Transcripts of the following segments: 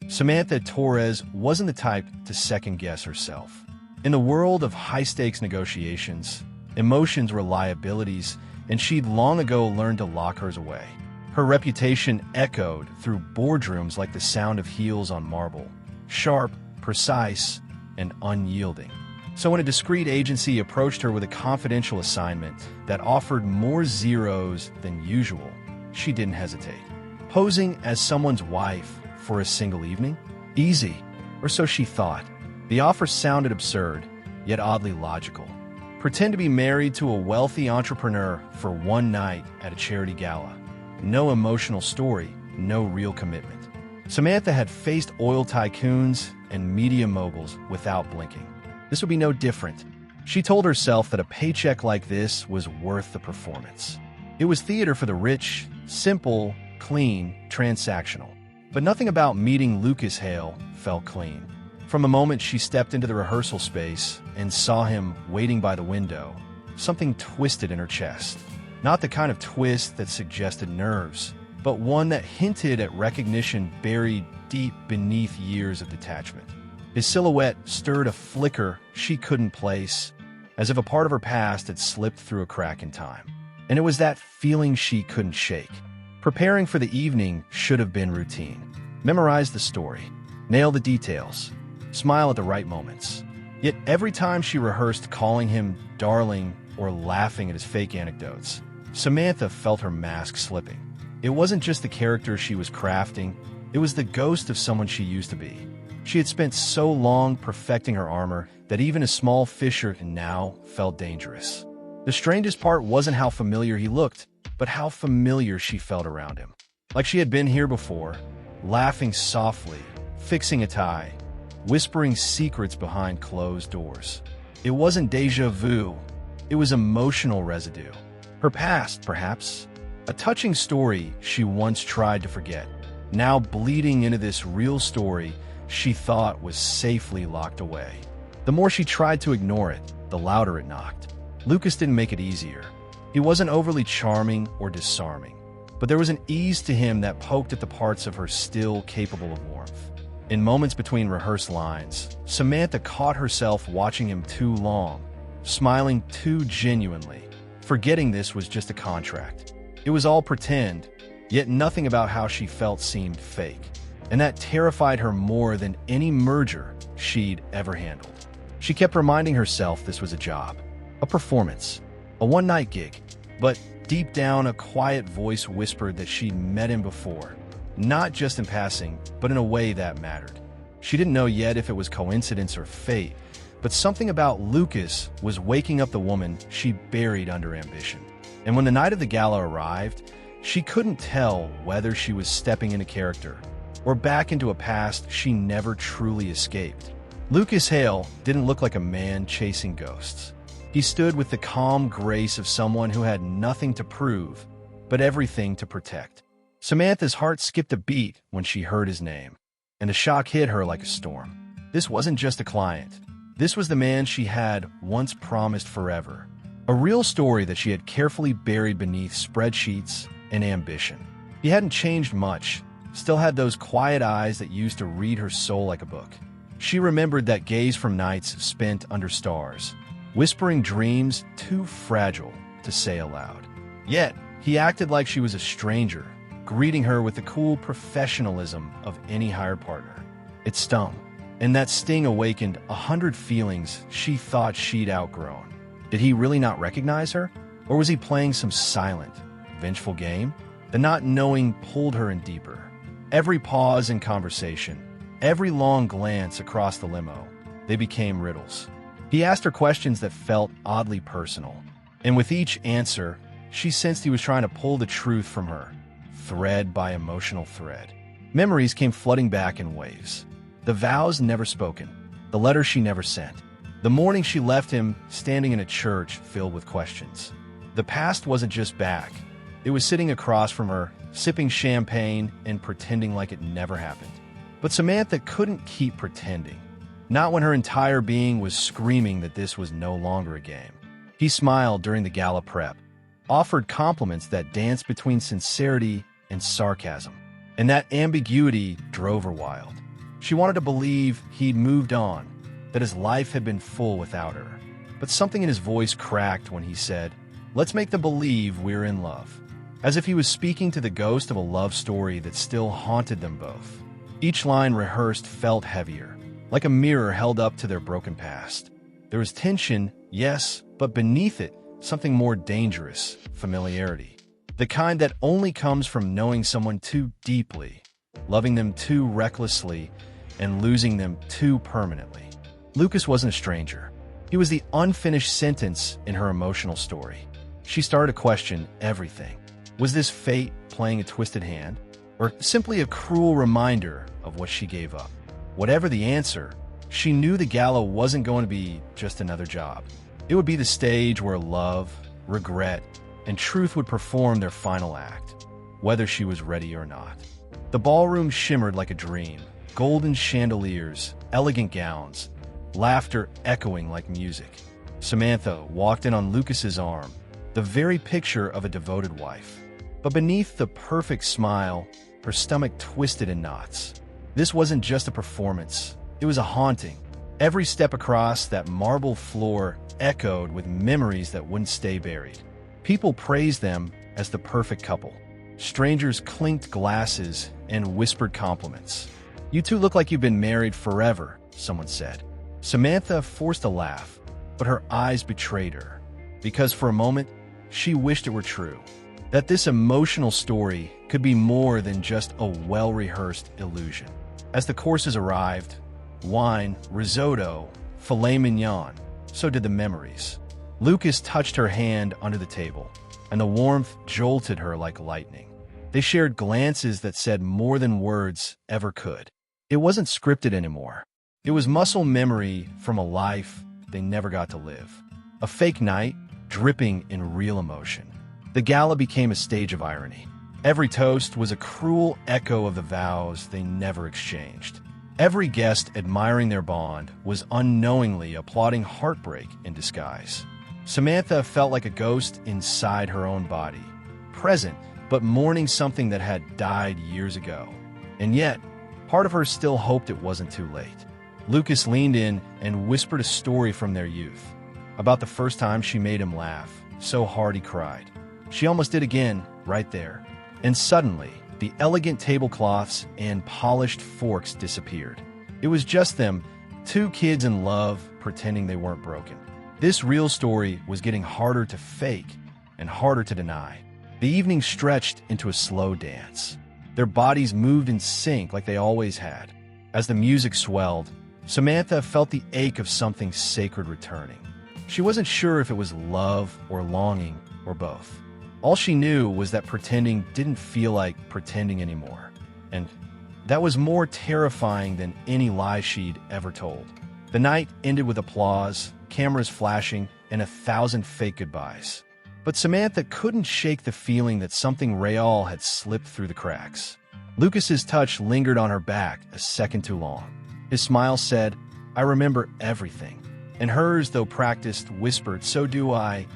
Samantha Torres wasn't the type to second-guess herself. In the world of high-stakes negotiations, emotions were liabilities, and she'd long ago learned to lock hers away. Her reputation echoed through boardrooms like the sound of heels on marble, sharp, precise, and unyielding. So when a discreet agency approached her with a confidential assignment that offered more zeros than usual, she didn't hesitate. Posing as someone's wife for a single evening? Easy, or so she thought. The offer sounded absurd, yet oddly logical. Pretend to be married to a wealthy entrepreneur for one night at a charity gala. No emotional story, no real commitment. Samantha had faced oil tycoons and media moguls without blinking. This would be no different. She told herself that a paycheck like this was worth the performance. It was theater for the rich, simple, clean, transactional. But nothing about meeting Lucas Hale felt clean. From the moment she stepped into the rehearsal space and saw him waiting by the window, something twisted in her chest. Not the kind of twist that suggested nerves, but one that hinted at recognition buried deep beneath years of detachment. His silhouette stirred a flicker she couldn't place, as if a part of her past had slipped through a crack in time. And it was that feeling she couldn't shake. Preparing for the evening should have been routine. Memorize the story, nail the details, smile at the right moments. Yet every time she rehearsed calling him darling or laughing at his fake anecdotes, Samantha felt her mask slipping. It wasn't just the character she was crafting, it was the ghost of someone she used to be. She had spent so long perfecting her armor that even a small fissure now felt dangerous. The strangest part wasn't how familiar he looked, but how familiar she felt around him. Like she had been here before, laughing softly, fixing a tie, whispering secrets behind closed doors. It wasn't déjà vu, it was emotional residue. Her past, perhaps. A touching story she once tried to forget, now bleeding into this real story she thought was safely locked away. The more she tried to ignore it, the louder it knocked. Lucas didn't make it easier. He wasn't overly charming or disarming, but there was an ease to him that poked at the parts of her still capable of warmth. In moments between rehearsed lines, Samantha caught herself watching him too long, smiling too genuinely, forgetting this was just a contract. It was all pretend, yet nothing about how she felt seemed fake, and that terrified her more than any merger she'd ever handled. She kept reminding herself this was a job, a performance, a one-night gig, but deep down a quiet voice whispered that she'd met him before, not just in passing, but in a way that mattered. She didn't know yet if it was coincidence or fate, but something about Lucas was waking up the woman she buried under ambition. And when the night of the gala arrived, she couldn't tell whether she was stepping into character or back into a past she never truly escaped. Lucas Hale didn't look like a man chasing ghosts. He stood with the calm grace of someone who had nothing to prove, but everything to protect. Samantha's heart skipped a beat when she heard his name, and the shock hit her like a storm. This wasn't just a client. This was the man she had once promised forever. A real story that she had carefully buried beneath spreadsheets and ambition. He hadn't changed much, still had those quiet eyes that used to read her soul like a book. She remembered that gaze from nights spent under stars, whispering dreams too fragile to say aloud. Yet, he acted like she was a stranger, greeting her with the cool professionalism of any hired partner. It stung, and that sting awakened 100 feelings she thought she'd outgrown. Did he really not recognize her? Or was he playing some silent, vengeful game? The not knowing pulled her in deeper. Every pause in conversation, every long glance across the limo, they became riddles. He asked her questions that felt oddly personal, and with each answer, she sensed he was trying to pull the truth from her, thread by emotional thread. Memories came flooding back in waves. The vows never spoken, the letters she never sent, the morning she left him standing in a church filled with questions. The past wasn't just back. It was sitting across from her, sipping champagne and pretending like it never happened. But Samantha couldn't keep pretending. Not when her entire being was screaming that this was no longer a game. He smiled during the gala prep, offered compliments that danced between sincerity and sarcasm, and that ambiguity drove her wild. She wanted to believe he'd moved on, that his life had been full without her. But something in his voice cracked when he said, "Let's make them believe we're in love." As if he was speaking to the ghost of a love story that still haunted them both. Each line rehearsed felt heavier, like a mirror held up to their broken past. There was tension, yes, but beneath it, something more dangerous: familiarity. The kind that only comes from knowing someone too deeply, loving them too recklessly, and losing them too permanently. Lucas wasn't a stranger. He was the unfinished sentence in her emotional story. She started to question everything. Was this fate playing a twisted hand, or simply a cruel reminder of what she gave up? Whatever the answer, she knew the gala wasn't going to be just another job. It would be the stage where love, regret, and truth would perform their final act, whether she was ready or not. The ballroom shimmered like a dream: golden chandeliers, elegant gowns, laughter echoing like music. Samantha walked in on Lucas's arm, the very picture of a devoted wife. But beneath the perfect smile, her stomach twisted in knots. This wasn't just a performance, it was a haunting. Every step across that marble floor echoed with memories that wouldn't stay buried. People praised them as the perfect couple. Strangers clinked glasses and whispered compliments. "You two look like you've been married forever," someone said. Samantha forced a laugh, but her eyes betrayed her, because for a moment, she wished it were true. That this emotional story could be more than just a well-rehearsed illusion. As the courses arrived, wine, risotto, filet mignon, so did the memories. Lucas touched her hand under the table, and the warmth jolted her like lightning. They shared glances that said more than words ever could. It wasn't scripted anymore. It was muscle memory from a life they never got to live. A fake night, dripping in real emotion. The gala became a stage of irony. Every toast was a cruel echo of the vows they never exchanged. Every guest admiring their bond was unknowingly applauding heartbreak in disguise. Samantha felt like a ghost inside her own body, present but mourning something that had died years ago. And yet, part of her still hoped it wasn't too late. Lucas leaned in and whispered a story from their youth, about the first time she made him laugh so hard he cried. She almost did again, right there. And suddenly, the elegant tablecloths and polished forks disappeared. It was just them, two kids in love, pretending they weren't broken. This real story was getting harder to fake and harder to deny. The evening stretched into a slow dance. Their bodies moved in sync like they always had. As the music swelled, Samantha felt the ache of something sacred returning. She wasn't sure if it was love or longing or both. All she knew was that pretending didn't feel like pretending anymore. And that was more terrifying than any lie she'd ever told. The night ended with applause, cameras flashing, and 1,000 fake goodbyes. But Samantha couldn't shake the feeling that something real had slipped through the cracks. Lucas's touch lingered on her back a second too long. His smile said, "I remember everything." And hers, though practiced, whispered, "So do I."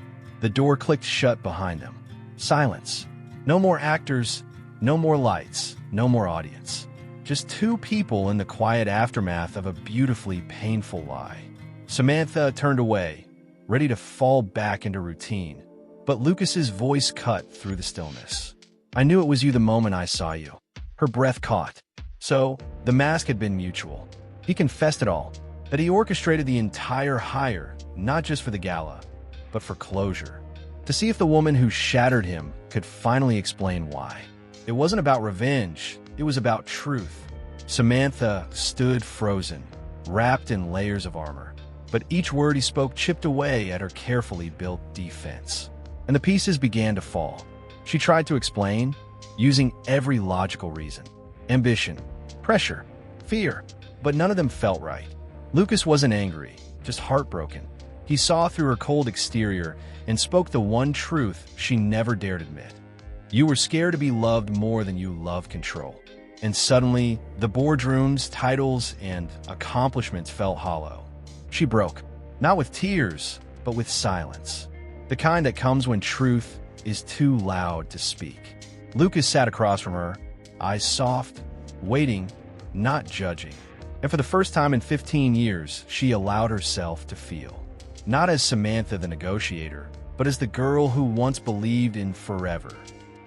The door clicked shut behind them. Silence. No more actors, no more lights, no more audience. Just two people in the quiet aftermath of a beautifully painful lie. Samantha turned away, ready to fall back into routine. But Lucas's voice cut through the stillness. "I knew it was you the moment I saw you." Her breath caught. So, the mask had been mutual. He confessed it all, that he orchestrated the entire hire, not just for the gala, but for closure. To see if the woman who shattered him could finally explain why. It wasn't about revenge, it was about truth. Samantha stood frozen, wrapped in layers of armor. But each word he spoke chipped away at her carefully built defense. And the pieces began to fall. She tried to explain, using every logical reason. Ambition, pressure, fear, but none of them felt right. Lucas wasn't angry, just heartbroken. He saw through her cold exterior and spoke the one truth she never dared admit. You were scared to be loved more than you love control. And suddenly, the boardrooms, titles, and accomplishments felt hollow. She broke, not with tears, but with silence. The kind that comes when truth is too loud to speak. Lucas sat across from her, eyes soft, waiting, not judging. And for the first time in 15 years, she allowed herself to feel. Not as Samantha the negotiator, but as the girl who once believed in forever.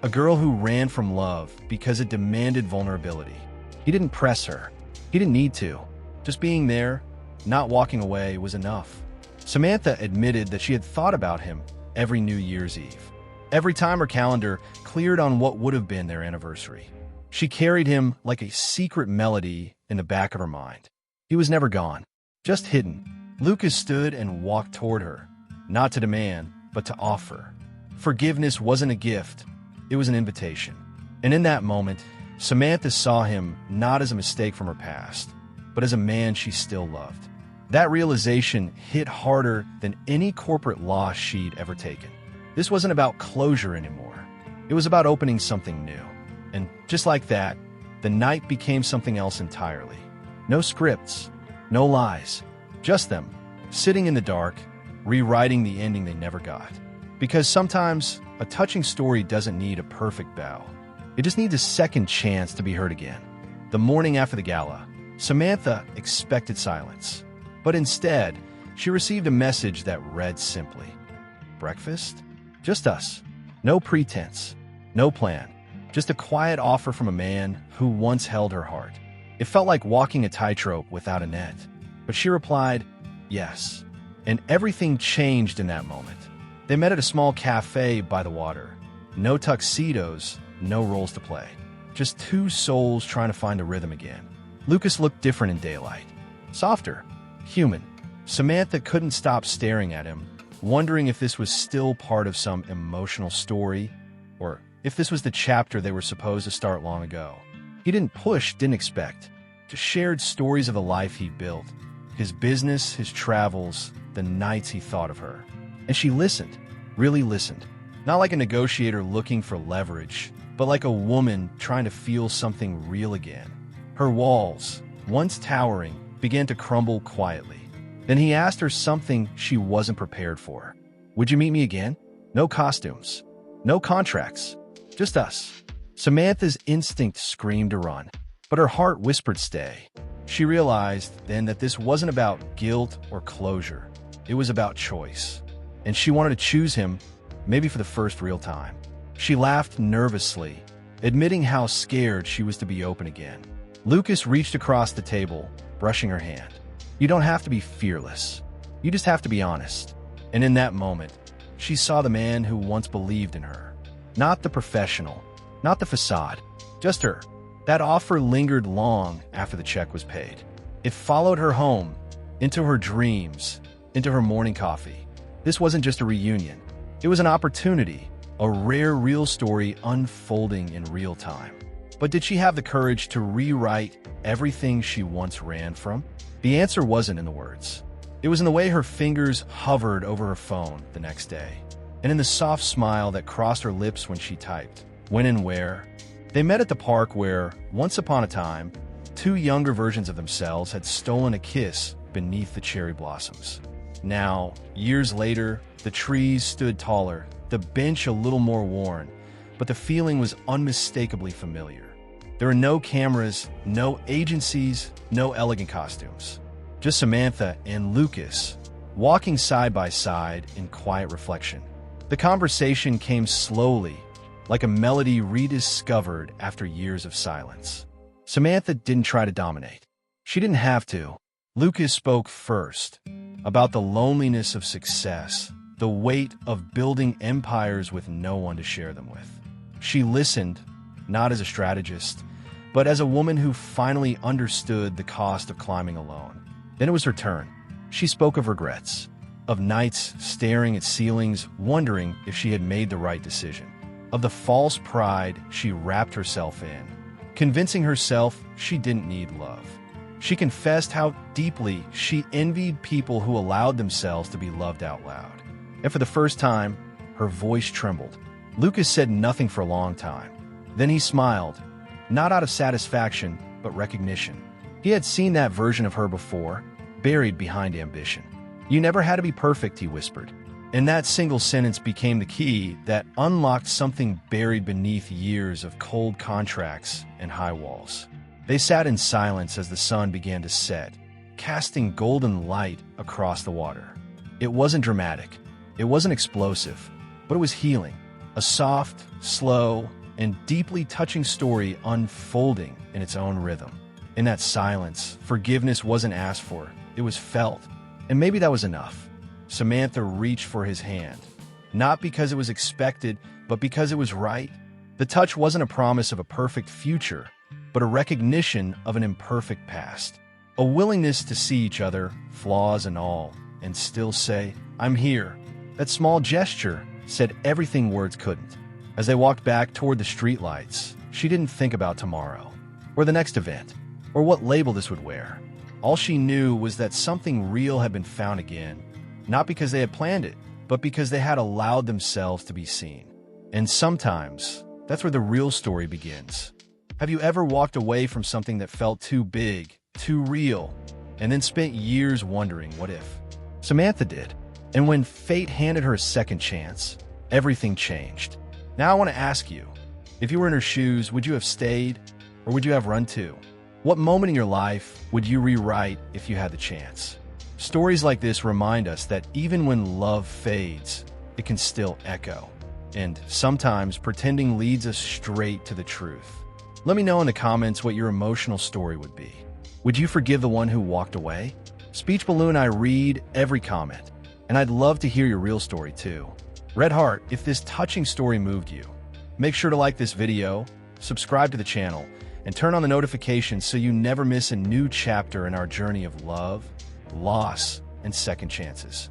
A girl who ran from love because it demanded vulnerability. He didn't press her. He didn't need to. Just being there, not walking away, was enough. Samantha admitted that she had thought about him every New Year's Eve. Every time her calendar cleared on what would have been their anniversary. She carried him like a secret melody in the back of her mind. He was never gone, just hidden. Lucas stood and walked toward her, not to demand, but to offer. Forgiveness wasn't a gift, it was an invitation. And in that moment, Samantha saw him not as a mistake from her past, but as a man she still loved. That realization hit harder than any corporate loss she'd ever taken. This wasn't about closure anymore. It was about opening something new. And just like that, the night became something else entirely. No scripts, no lies, just them, sitting in the dark, rewriting the ending they never got. Because sometimes a touching story doesn't need a perfect bow. It just needs a second chance to be heard again. The morning after the gala, Samantha expected silence. But instead, she received a message that read simply, "Breakfast? Just us. No pretense. No plan. Just a quiet offer from a man who once held her heart." It felt like walking a tightrope without a net. But she replied, "Yes." And everything changed in that moment. They met at a small cafe by the water. No tuxedos, no roles to play. Just two souls trying to find a rhythm again. Lucas looked different in daylight. Softer. Human. Samantha couldn't stop staring at him, wondering if this was still part of some emotional story, or if this was the chapter they were supposed to start long ago. He didn't push, didn't expect. Just shared stories of the life he built. His business, his travels, the nights he thought of her. And she listened, really listened. Not like a negotiator looking for leverage, but like a woman trying to feel something real again. Her walls, once towering, began to crumble quietly. Then he asked her something she wasn't prepared for. "Would you meet me again? No costumes. No contracts. Just us." Samantha's instinct screamed to run, but her heart whispered stay. She realized then that this wasn't about guilt or closure. It was about choice. And she wanted to choose him, maybe for the first real time. She laughed nervously, admitting how scared she was to be open again. Lucas reached across the table, brushing her hand. "You don't have to be fearless. You just have to be honest." And in that moment, she saw the man who once believed in her. Not the professional, not the facade, just her. That offer lingered long after the check was paid. It followed her home, into her dreams, into her morning coffee. This wasn't just a reunion. It was an opportunity, a rare real story unfolding in real time. But did she have the courage to rewrite everything she once ran from? The answer wasn't in the words. It was in the way her fingers hovered over her phone the next day, and in the soft smile that crossed her lips when she typed. When and where? They met at the park where, once upon a time, two younger versions of themselves had stolen a kiss beneath the cherry blossoms. Now, years later, the trees stood taller, the bench a little more worn, but the feeling was unmistakably familiar. There were no cameras, no agencies, no elegant costumes. Just Samantha and Lucas, walking side by side in quiet reflection. The conversation came slowly, like a melody rediscovered after years of silence. Samantha didn't try to dominate. She didn't have to. Lucas spoke first, about the loneliness of success, the weight of building empires with no one to share them with. She listened, not as a strategist, but as a woman who finally understood the cost of climbing alone. Then it was her turn. She spoke of regrets, of nights staring at ceilings, wondering if she had made the right decision, of the false pride she wrapped herself in, convincing herself she didn't need love. She confessed how deeply she envied people who allowed themselves to be loved out loud. And for the first time, her voice trembled. Lucas said nothing for a long time. Then he smiled, not out of satisfaction, but recognition. He had seen that version of her before, buried behind ambition. "You never had to be perfect," he whispered. And that single sentence became the key that unlocked something buried beneath years of cold contracts and high walls. They sat in silence as the sun began to set, casting golden light across the water. It wasn't dramatic, it wasn't explosive, but it was healing. A soft, slow, and deeply touching story unfolding in its own rhythm. In that silence, forgiveness wasn't asked for, it was felt. And maybe that was enough. Samantha reached for his hand, not because it was expected, but because it was right. The touch wasn't a promise of a perfect future, but a recognition of an imperfect past. A willingness to see each other, flaws and all, and still say, "I'm here." That small gesture said everything words couldn't. As they walked back toward the streetlights, she didn't think about tomorrow, or the next event, or what label this would wear. All she knew was that something real had been found again, not because they had planned it, but because they had allowed themselves to be seen. And sometimes, that's where the real story begins. Have you ever walked away from something that felt too big, too real, and then spent years wondering what if? Samantha did. And when fate handed her a second chance, everything changed. Now I want to ask you, if you were in her shoes, would you have stayed, or would you have run too? What moment in your life would you rewrite if you had the chance? Stories like this remind us that even when love fades, it can still echo. And sometimes pretending leads us straight to the truth. Let me know in the comments what your emotional story would be. Would you forgive the one who walked away? Speech Balloon and I read every comment, and I'd love to hear your real story too. Red Heart, if this touching story moved you, make sure to like this video, subscribe to the channel, and turn on the notifications so you never miss a new chapter in our journey of love, loss, and second chances.